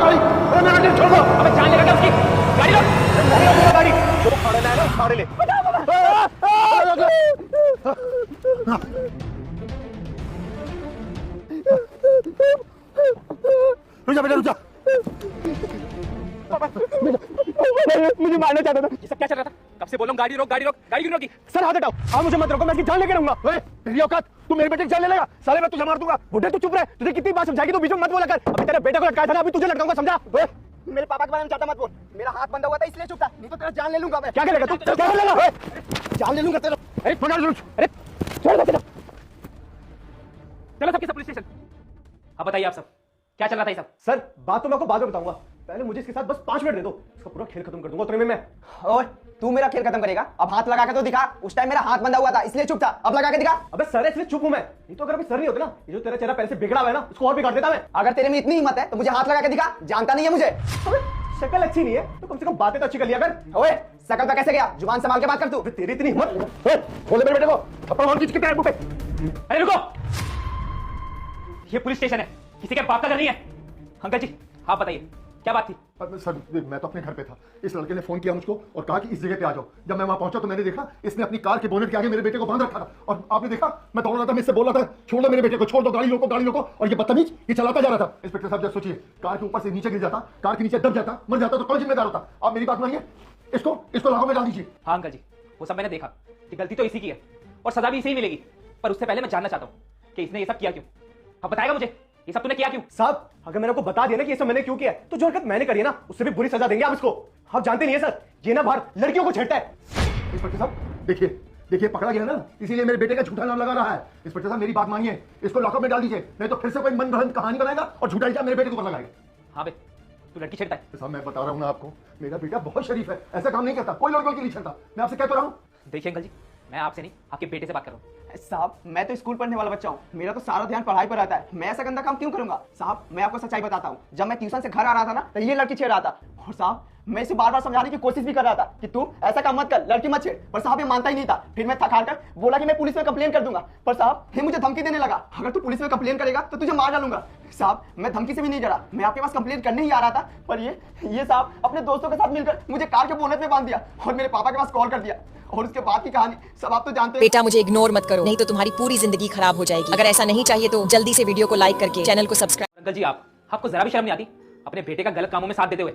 गाड़ी, अरे मेरा बेटे छोड़ दो। अबे जान लेगा क्या उसकी? गाड़ी रोक। नहीं रोकेगा गाड़ी, जो खाड़े लाए ना खाड़े ले। रुक जा बेटा, रुक जा। मुझे मारना चाहता था। ये सब क्या चल रहा था? कब से बोल रहा हूं गाड़ी रोक, गाड़ी रोक, गाड़ी क्यों रोकी? सर हाथ हटाओ, आप मुझे मत रोको, मैं इसकी जान लेके रहूंगा। तेरी औकात, तू मेरे बेटे की जान ले लेगा? साले मैं तुझे मार दूंगा। बुढ़े तू चुप रहे, तुझे कितनी बार समझाएगी, तू बीच में मत बोला कर। अभी तेरे बेटे को लटकाया था ना, अभी तुझे लटकाऊंगा, समझा? मेरे पापा के बारे में ज्यादा मत बोल। मेरा हाथ बंधा हुआ था इसलिए चुप था, नहीं तो तेरा जान ले लूंगा मैं। क्या करेगा तू? क्या कर लेगा? जान ले लूंगा तेरा। अरे पकड़ लो, अरे छोड़ दो। चलो सबके सब पुलिस स्टेशन। अब बताइए आप सब क्या चल रहा था ये सब? सर बात तो मैं आपको बाद में बताऊंगा, पहले मुझे इसके साथ बस 5 मिनट दे दो, इसका पूरा खेल खत्म कर दूंगा उतने में मैं। ओए तू मेरा खेल खत्म करेगा? अब हाथ लगा के तो दिखा। उस टाइम मेरा हाथ बंधा हुआ था इसलिए चुप था, अब लगा के दिखा। अबे सर इसलिए चुप हूं मैं, नहीं तो अगर अभी सर नहीं होते ना, ये जो तेरा चेहरा पहले से बिगड़ा हुआ है ना, इसको और बिगाड़ देता मैं। अगर तेरे में इतनी हिम्मत है तो मुझे हाथ लगा के दिखा, जानता नहीं है मुझे। अबे शक्ल अच्छी नहीं है तो कम से कम बातें तो अच्छी कर लिया कर। ओए शकल पे कैसे गया? जुबान संभाल के बात कर तू। अबे तेरी इतनी हिम्मत, बोले मेरे बेटे को थप्पड़ मार खींच के तेरे मुंह पे। अरे रुको, ये पुलिस स्टेशन है, किसी के बाप का घर नहीं है। अंकल जी आप बताइए क्या बात थी? सर मैं तो अपने घर पे था, इस लड़के ने फोन किया मुझको और कहा कि इस जगह पे आ जाओ। जब मैं वहां पहुंचा तो मैंने देखा इसने अपनी कार के बोनेट के आगे मेरे बेटे को बांध रखा था, और आपने देखा मैं दौड़ रहा था, मैं इससे बोल रहा था छोड़ दो मेरे बेटे को, छोड़ दो, गाड़ी रोको, गाड़ी रोको, और ये बदतमीज ये चलाता जा रहा था। इंस्पेक्टर साहब जब सोचिए, कार के ऊपर से नीचे गिर जाता, कार के नीचे दब जाता, मर जाता तो कौन जिम्मेदार होता? आप मेरी बात मानिए, इसको लाखों में डाल दीजिए। हाँ अंकल जी, वो सब मैंने देखा कि गलती तो इसी की है और सजा भी इसी ही मिलेगी, पर उससे पहले मैं जानना चाहता हूँ कि इसने ये सब किया क्यों। अब बताएगा मुझे ये सब तूने किया क्यों? साहब अगर मैंने आपको बता दिया ना कि ये सब मैंने क्यों किया है, तो जो हरकत मैंने करी है ना उससे भी बुरी सजा देंगे आप इसको। आप जानते नहीं है सर, ये ना बाहर लड़कियों को छेड़ता है। इंस्पेक्टर साहब देखिए पकड़ा गया ना, इसीलिए मेरे बेटे का झूठा नाम लगा रहा है। इंस्पेक्टर साहब मेरी बात मानिए, इसको लॉकअप में डाल दीजिए, नहीं तो फिर से कोई मनगढ़ंत कहानी बनाएगा और झूठा इल्जाम मेरे बेटे के ऊपर लगाएगा। हाँ बे तू लड़की छेड़ता है? साहब मैं बता रहा हूँ ना आपको, मेरा बेटा बहुत शरीफ है, ऐसा काम नहीं करता, कोई लड़कों के लिए छेड़ता। मैं आपसे कह तो रहा हूँ। देखिए अंकल जी, मैं आपसे नहीं आपके बेटे से बात कर रहा हूँ। साहब मैं तो स्कूल पढ़ने वाला बच्चा हूँ, मेरा तो सारा ध्यान पढ़ाई पर रहता है, मैं ऐसा गंदा काम क्यों करूंगा? साहब मैं आपको सच्चाई बताता हूँ, जब मैं ट्यूशन से घर आ रहा था ना तो ये लड़की छेड़ रहा था, और साहब मैं इसे बार बार समझाने की कोशिश भी कर रहा था कि तू ऐसा काम मत कर, लड़की मत छेड़, पर साहब ये मानता ही नहीं था। फिर मैं थक हार कर बोला कि मैं पुलिस में कंप्लेन कर दूंगा, पर साहब ये मुझे धमकी देने लगा, अगर तू पुलिस में कंप्लेन करेगा तो तुझे मार डालूंगा। साहब मैं धमकी से भी नहीं डरा, मैं आपके पास कंप्लेन करने ही आ रहा था, पर ये साहब अपने दोस्तों के साथ मिलकर मुझे कार के बोनट में बांध दिया और मेरे पापा के पास कॉल कर दिया, और उसके बाद की कहानी सब आप तो जानते हैं। बेटा मुझे इग्नोर मत करो, नहीं तो तुम्हारी पूरी जिंदगी खराब हो जाएगी। अगर ऐसा नहीं चाहिए तो जल्दी से वीडियो को लाइक करके चैनल को सब्सक्राइब। अंकल जी आपको जरा भी शर्म नहीं आती अपने बेटे का गलत कामों में साथ देते हुए?